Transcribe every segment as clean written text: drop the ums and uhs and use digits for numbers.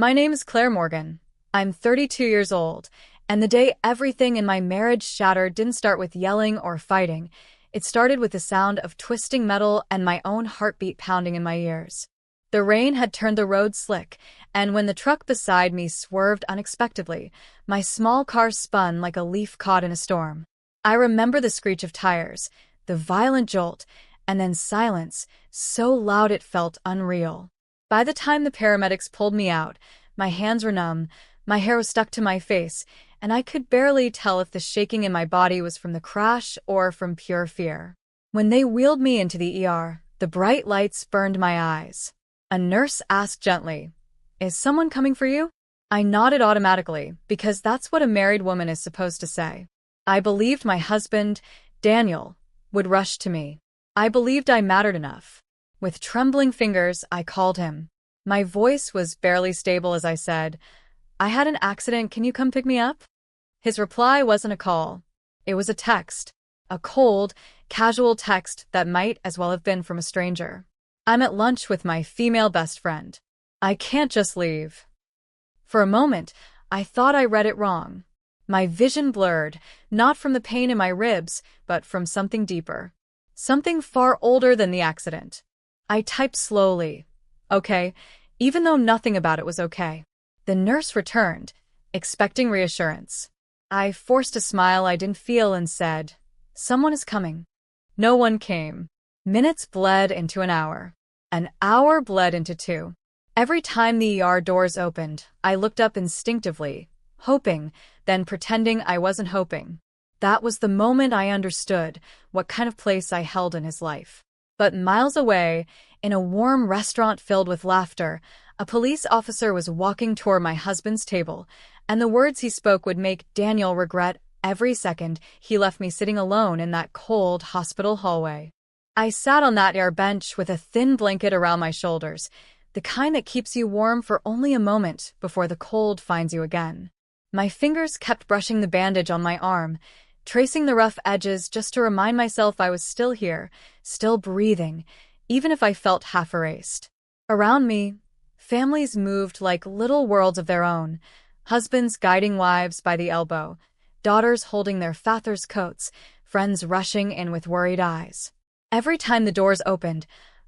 My name is Claire Morgan. I'm 32 years old, and the day everything in my marriage shattered didn't start with yelling or fighting. It started with the sound of twisting metal and my own heartbeat pounding in my ears. The rain had turned the road slick, and when the truck beside me swerved unexpectedly, my small car spun like a leaf caught in a storm. I remember the screech of tires, the violent jolt, and then silence, so loud it felt unreal. By the time the paramedics pulled me out, my hands were numb, my hair was stuck to my face, and I could barely tell if the shaking in my body was from the crash or from pure fear. When they wheeled me into the ER, the bright lights burned my eyes. A nurse asked gently, "Is someone coming for you?" I nodded automatically, because that's what a married woman is supposed to say. I believed my husband, Daniel, would rush to me. I believed I mattered enough. With trembling fingers, I called him. My voice was barely stable as I said, "I had an accident, can you come pick me up?" His reply wasn't a call. It was a text. A cold, casual text that might as well have been from a stranger. "I'm at lunch with my female best friend. I can't just leave." For a moment, I thought I read it wrong. My vision blurred, not from the pain in my ribs, but from something deeper. Something far older than the accident. I typed slowly, "Okay," even though nothing about it was okay. The nurse returned, expecting reassurance. I forced a smile I didn't feel and said, "Someone is coming." No one came. Minutes bled into an hour. An hour bled into 2. Every time the ER doors opened, I looked up instinctively, hoping, then pretending I wasn't hoping. That was the moment I understood what kind of place I held in his life. But miles away, in a warm restaurant filled with laughter, a police officer was walking toward my husband's table, and the words he spoke would make Daniel regret every second he left me sitting alone in that cold hospital hallway. I sat on that air bench with a thin blanket around my shoulders, the kind that keeps you warm for only a moment before the cold finds you again. My fingers kept brushing the bandage on my arm, tracing the rough edges just to remind myself I was still here, still breathing, even if I felt half erased. Around me, families moved like little worlds of their own, husbands guiding wives by the elbow, daughters holding their fathers' coats, friends rushing in with worried eyes. Every time the doors opened,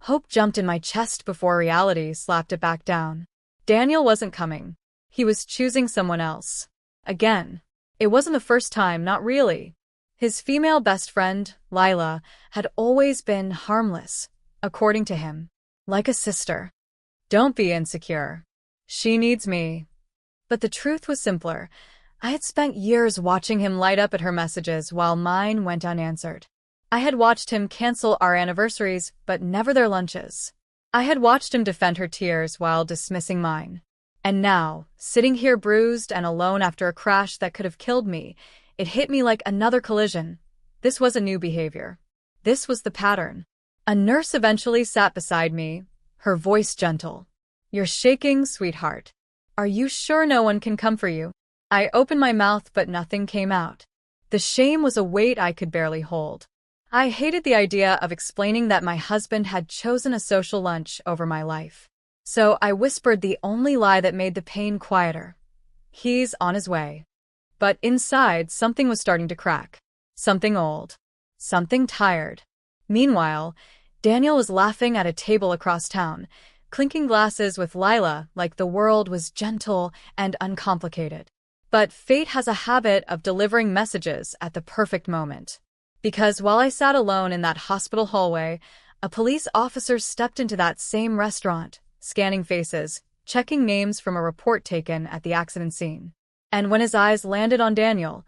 hope jumped in my chest before reality slapped it back down. Daniel wasn't coming. He was choosing someone else. Again. It wasn't the first time, not really. His female best friend, Lila, had always been harmless, according to him. Like a sister. "Don't be insecure. She needs me." But the truth was simpler. I had spent years watching him light up at her messages while mine went unanswered. I had watched him cancel our anniversaries, but never their lunches. I had watched him defend her tears while dismissing mine. And now, sitting here bruised and alone after a crash that could have killed me, it hit me like another collision. This wasn't new behavior. This was the pattern. A nurse eventually sat beside me, her voice gentle. "You're shaking, sweetheart. Are you sure no one can come for you?" I opened my mouth, but nothing came out. The shame was a weight I could barely hold. I hated the idea of explaining that my husband had chosen a social lunch over my life. So I whispered the only lie that made the pain quieter. "He's on his way." But inside, something was starting to crack. Something old. Something tired. Meanwhile, Daniel was laughing at a table across town, clinking glasses with Lila like the world was gentle and uncomplicated. But fate has a habit of delivering messages at the perfect moment. Because while I sat alone in that hospital hallway, a police officer stepped into that same restaurant, scanning faces, checking names from a report taken at the accident scene. And when his eyes landed on Daniel,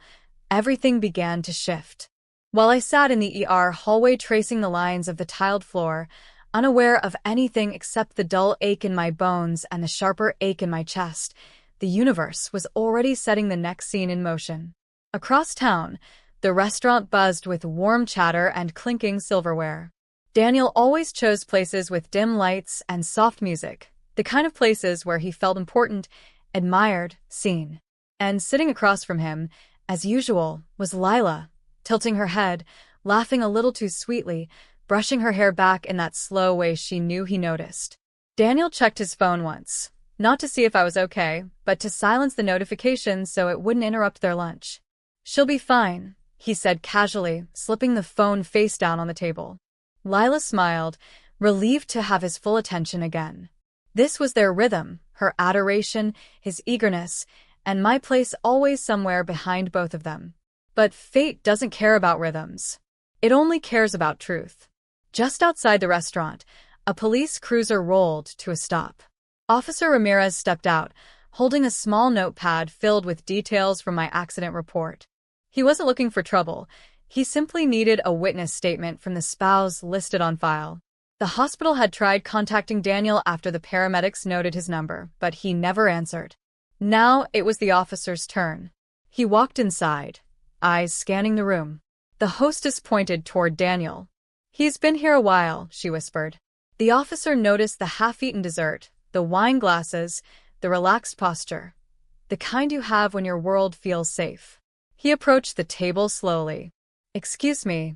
everything began to shift. While I sat in the ER hallway tracing the lines of the tiled floor, unaware of anything except the dull ache in my bones and the sharper ache in my chest, the universe was already setting the next scene in motion. Across town, the restaurant buzzed with warm chatter and clinking silverware. Daniel always chose places with dim lights and soft music, the kind of places where he felt important, admired, seen. And sitting across from him, as usual, was Lila, tilting her head, laughing a little too sweetly, brushing her hair back in that slow way she knew he noticed. Daniel checked his phone once, Not to see if I was okay, but to silence the notifications so it wouldn't interrupt their lunch. "She'll be fine," he said casually, slipping the phone face down on the table. Lila smiled, relieved to have his full attention again. This was their rhythm, her adoration, his eagerness, and my place always somewhere behind both of them. But fate doesn't care about rhythms. It only cares about truth. Just outside the restaurant, a police cruiser rolled to a stop. Officer Ramirez stepped out, holding a small notepad filled with details from my accident report. He wasn't looking for trouble. He simply needed a witness statement from the spouse listed on file. The hospital had tried contacting Daniel after the paramedics noted his number, but he never answered. Now it was the officer's turn. He walked inside, eyes scanning the room. The hostess pointed toward Daniel. "He's been here a while," she whispered. The officer noticed the half-eaten dessert, the wine glasses, the relaxed posture. The kind you have when your world feels safe. He approached the table slowly. "Excuse me,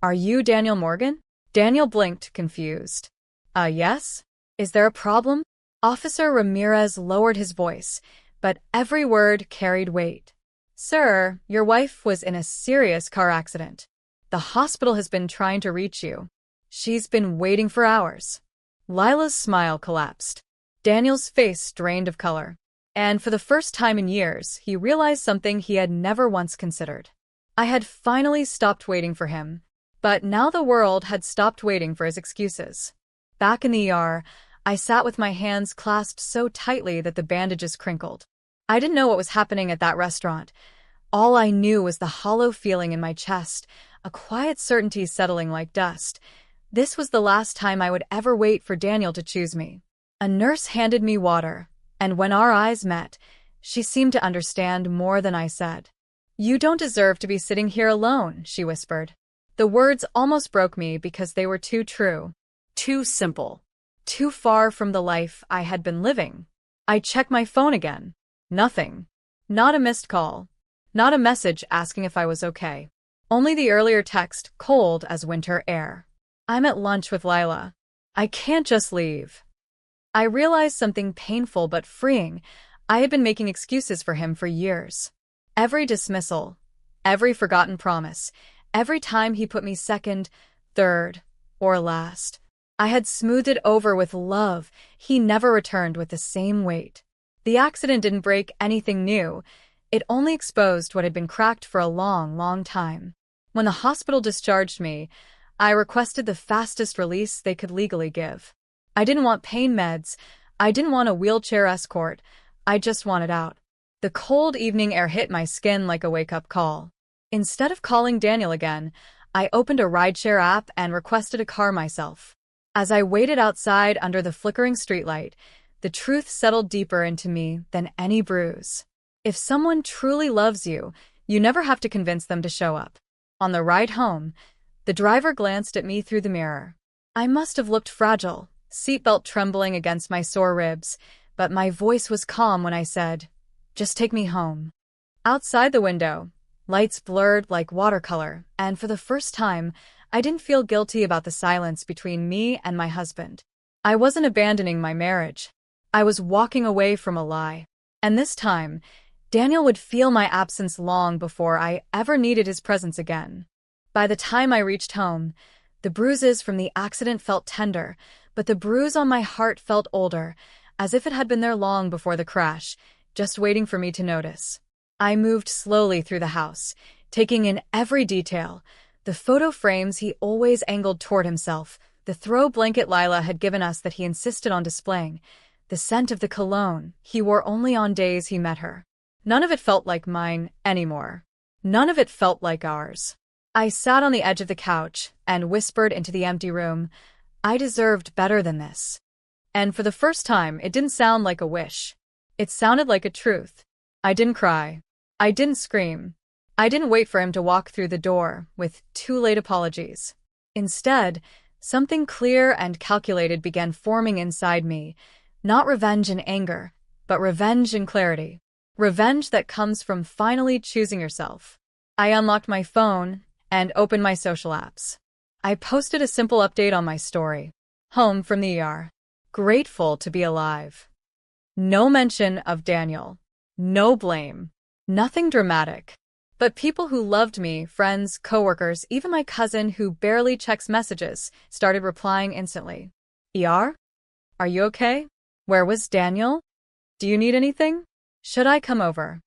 are you Daniel Morgan?" Daniel blinked, confused. Yes? Is there a problem?" Officer Ramirez lowered his voice, but every word carried weight. "Sir, your wife was in a serious car accident. The hospital has been trying to reach you. She's been waiting for hours." Lila's smile collapsed. Daniel's face drained of color. And for the first time in years, he realized something he had never once considered. I had finally stopped waiting for him. But now the world had stopped waiting for his excuses. Back in the ER, I sat with my hands clasped so tightly that the bandages crinkled. I didn't know what was happening at that restaurant. All I knew was the hollow feeling in my chest, a quiet certainty settling like dust. This was the last time I would ever wait for Daniel to choose me. A nurse handed me water, and when our eyes met, she seemed to understand more than I said. "You don't deserve to be sitting here alone," she whispered. The words almost broke me because they were too true, too simple, too far from the life I had been living. I checked my phone again. Nothing. Not a missed call. Not a message asking if I was okay. Only the earlier text, cold as winter air. "I'm at lunch with Lila. I can't just leave." I realized something painful but freeing. I had been making excuses for him for years. Every dismissal, every forgotten promise, every time he put me second, third, or last, I had smoothed it over with love. He never returned with the same weight. The accident didn't break anything new. It only exposed what had been cracked for a long, long time. When the hospital discharged me, I requested the fastest release they could legally give. I didn't want pain meds. I didn't want a wheelchair escort. I just wanted out. The cold evening air hit my skin like a wake-up call. Instead of calling Daniel again, I opened a rideshare app and requested a car myself. As I waited outside under the flickering streetlight, the truth settled deeper into me than any bruise. If someone truly loves you, you never have to convince them to show up. On the ride home, the driver glanced at me through the mirror. I must have looked fragile, seatbelt trembling against my sore ribs, but my voice was calm when I said, "Just take me home." Outside the window, lights blurred like watercolor, and for the first time, I didn't feel guilty about the silence between me and my husband. I wasn't abandoning my marriage. I was walking away from a lie. And this time, Daniel would feel my absence long before I ever needed his presence again. By the time I reached home, the bruises from the accident felt tender, but the bruise on my heart felt older, as if it had been there long before the crash, just waiting for me to notice. I moved slowly through the house, taking in every detail. The photo frames he always angled toward himself, the throw blanket Lila had given us that he insisted on displaying, the scent of the cologne he wore only on days he met her. None of it felt like mine anymore. None of it felt like ours. I sat on the edge of the couch and whispered into the empty room, "I deserved better than this." And for the first time, it didn't sound like a wish. It sounded like a truth. I didn't cry. I didn't scream. I didn't wait for him to walk through the door with too late apologies. Instead, something clear and calculated began forming inside me, not revenge and anger, but revenge and clarity. Revenge that comes from finally choosing yourself. I unlocked my phone and opened my social apps. I posted a simple update on my story. Home from the ER. Grateful to be alive. No mention of Daniel. No blame. Nothing dramatic. But people who loved me, friends, coworkers, even my cousin who barely checks messages, started replying instantly. ER? Are you okay? Where was Daniel? Do you need anything? Should I come over?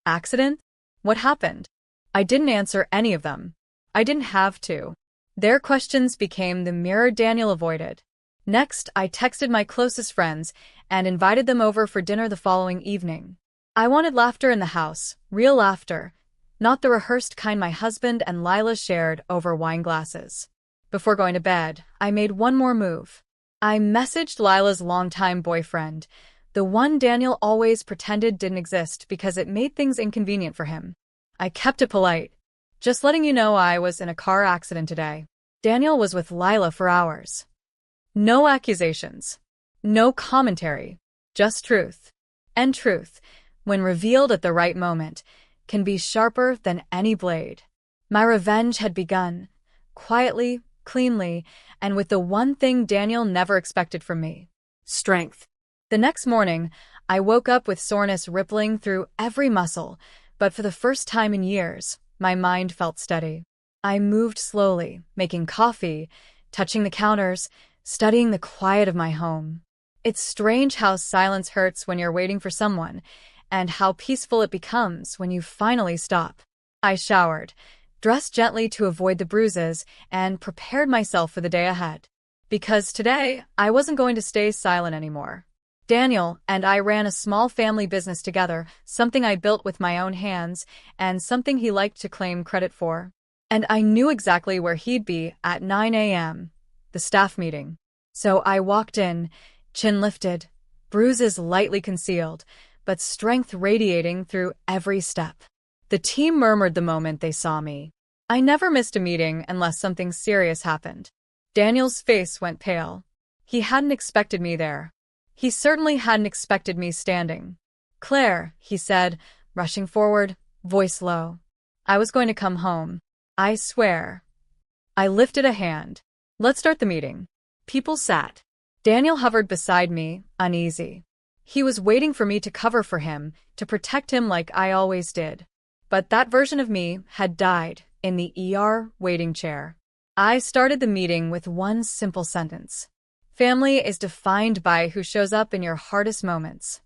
Accident? What happened? I didn't answer any of them. I didn't have to. Their questions became the mirror Daniel avoided. Next, I texted my closest friends and invited them over for dinner the following evening. I wanted laughter in the house, real laughter, not the rehearsed kind my husband and Lila shared over wine glasses. Before going to bed, I made one more move. I messaged Lila's longtime boyfriend, the one Daniel always pretended didn't exist because it made things inconvenient for him. I kept it polite. Just letting you know I was in a car accident today. Daniel was with Lila for hours. No accusations. No commentary. Just truth. And truth, when revealed at the right moment, can be sharper than any blade. My revenge had begun, quietly, cleanly, and with the one thing Daniel never expected from me: strength. The next morning, I woke up with soreness rippling through every muscle, but for the first time in years, my mind felt steady. I moved slowly, making coffee, touching the counters, studying the quiet of my home. It's strange how silence hurts when you're waiting for someone, and how peaceful it becomes when you finally stop. I showered, dressed gently to avoid the bruises, and prepared myself for the day ahead. Because today, I wasn't going to stay silent anymore. Daniel and I ran a small family business together, something I built with my own hands, and something he liked to claim credit for. And I knew exactly where he'd be at 9 a.m., the staff meeting. So I walked in, chin lifted, bruises lightly concealed, but strength radiating through every step. The team murmured the moment they saw me. I never missed a meeting unless something serious happened. Daniel's face went pale. He hadn't expected me there. He certainly hadn't expected me standing. "Claire," he said, rushing forward, voice low. "I was going to come home. I swear." I lifted a hand. "Let's start the meeting." People sat. Daniel hovered beside me, uneasy. He was waiting for me to cover for him, to protect him like I always did. But that version of me had died in the ER waiting chair. I started the meeting with one simple sentence. Family is defined by who shows up in your hardest moments.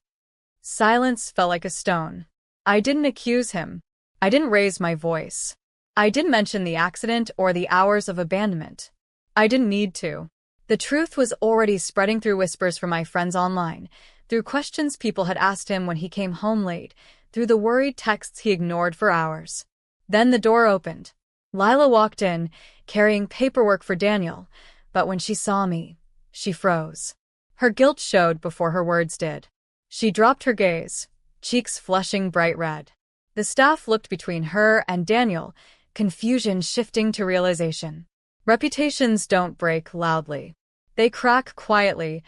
Silence fell like a stone. I didn't accuse him. I didn't raise my voice. I didn't mention the accident or the hours of abandonment. I didn't need to. The truth was already spreading through whispers from my friends online, through questions people had asked him when he came home late, through the worried texts he ignored for hours. Then the door opened. Lila walked in, carrying paperwork for Daniel, but when she saw me, she froze. Her guilt showed before her words did. She dropped her gaze, cheeks flushing bright red. The staff looked between her and Daniel, confusion shifting to realization. Reputations don't break loudly. They crack quietly,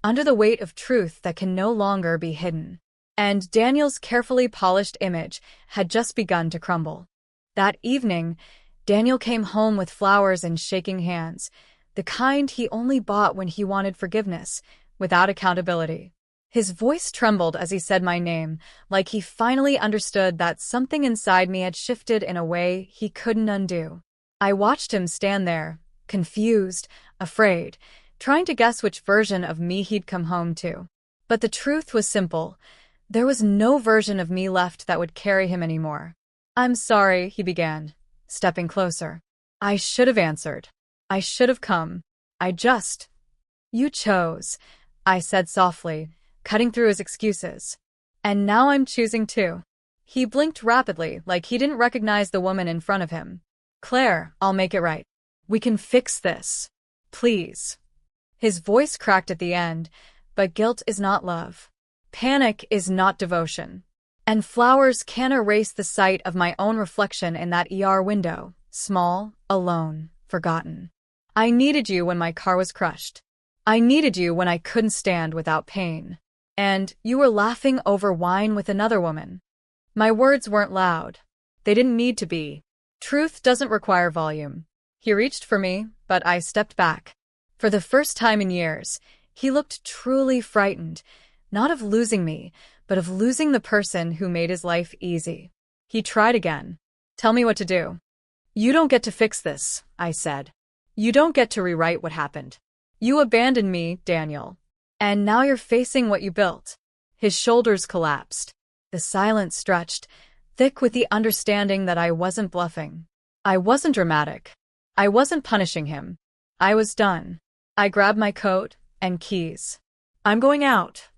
under the weight of truth that can no longer be hidden. And Daniel's carefully polished image had just begun to crumble. That evening, Daniel came home with flowers in shaking hands, the kind he only bought when he wanted forgiveness, without accountability. His voice trembled as he said my name, like he finally understood that something inside me had shifted in a way he couldn't undo. I watched him stand there, confused, afraid, trying to guess which version of me he'd come home to. But the truth was simple. There was no version of me left that would carry him anymore. "I'm sorry," he began, stepping closer. "I should have answered. I should have come. You chose," I said softly, cutting through his excuses. "And now I'm choosing too." He blinked rapidly, like he didn't recognize the woman in front of him. "Claire, I'll make it right. We can fix this. Please." His voice cracked at the end, but guilt is not love. Panic is not devotion. And flowers can't erase the sight of my own reflection in that ER window, small, alone, forgotten. I needed you when my car was crushed. I needed you when I couldn't stand without pain. And you were laughing over wine with another woman. My words weren't loud. They didn't need to be. Truth doesn't require volume. He reached for me, but I stepped back. For the first time in years, he looked truly frightened, Not of losing me, but of losing the person who made his life easy. He tried again. Tell me what to do. You don't get to fix this, I said. You don't get to rewrite what happened. You abandoned me, Daniel. And now you're facing what you built. His shoulders collapsed. The silence stretched, thick with the understanding that I wasn't bluffing. I wasn't dramatic. I wasn't punishing him. I was done. I grabbed my coat and keys. I'm going out,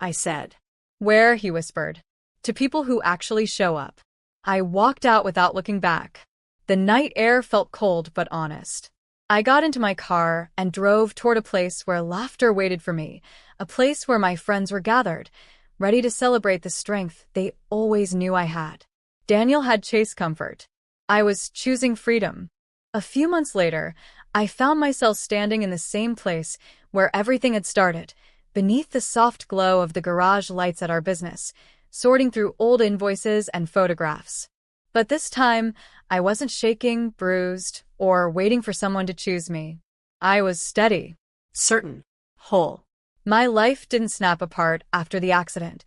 I said. Where? He whispered. To people who actually show up. I walked out without looking back. The night air felt cold but honest. I got into my car and drove toward a place where laughter waited for me, a place where my friends were gathered, ready to celebrate the strength they always knew I had. Daniel had chased comfort. I was choosing freedom. A few months later, I found myself standing in the same place where everything had started, beneath the soft glow of the garage lights at our business, sorting through old invoices and photographs. But this time, I wasn't shaking, bruised, or waiting for someone to choose me. I was steady, certain, whole. My life didn't snap apart after the accident.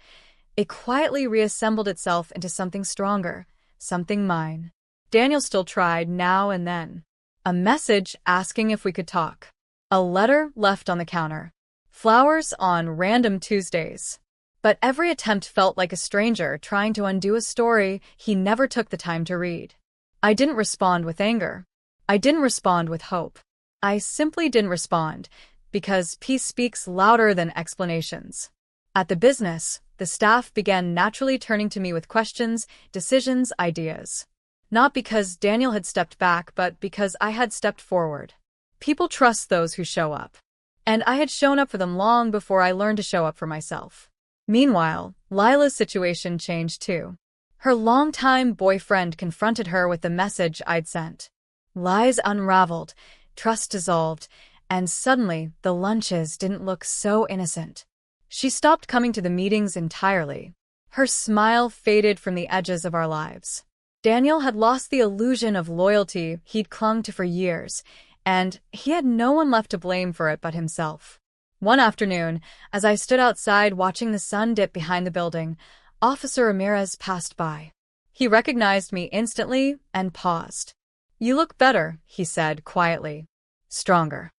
It quietly reassembled itself into something stronger, something mine. Daniel still tried now and then. A message asking if we could talk. A letter left on the counter. Flowers on random Tuesdays. But every attempt felt like a stranger trying to undo a story he never took the time to read. I didn't respond with anger. I didn't respond with hope. I simply didn't respond, because peace speaks louder than explanations. At the business, the staff began naturally turning to me with questions, decisions, ideas. Not because Daniel had stepped back, but because I had stepped forward. People trust those who show up. And I had shown up for them long before I learned to show up for myself. Meanwhile, Lila's situation changed too. Her longtime boyfriend confronted her with the message I'd sent. Lies unraveled, trust dissolved, and suddenly the lunches didn't look so innocent. She stopped coming to the meetings entirely. Her smile faded from the edges of our lives. Daniel had lost the illusion of loyalty he'd clung to for years, and he had no one left to blame for it but himself. One afternoon, as I stood outside watching the sun dip behind the building, Officer Ramirez passed by. He recognized me instantly and paused. "You look better," he said quietly. "Stronger."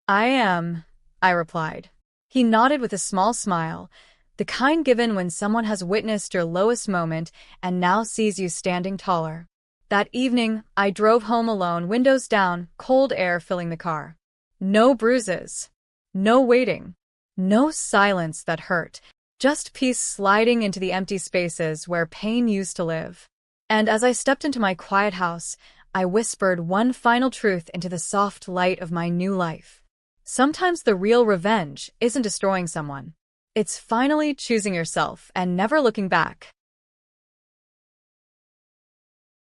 "I am," I replied. He nodded with a small smile, the kind given when someone has witnessed your lowest moment and now sees you standing taller. That evening, I drove home alone, windows down, cold air filling the car. No bruises. No waiting. No silence that hurt. Just peace sliding into the empty spaces where pain used to live. And as I stepped into my quiet house, I whispered one final truth into the soft light of my new life. Sometimes the real revenge isn't destroying someone. It's finally choosing yourself and never looking back.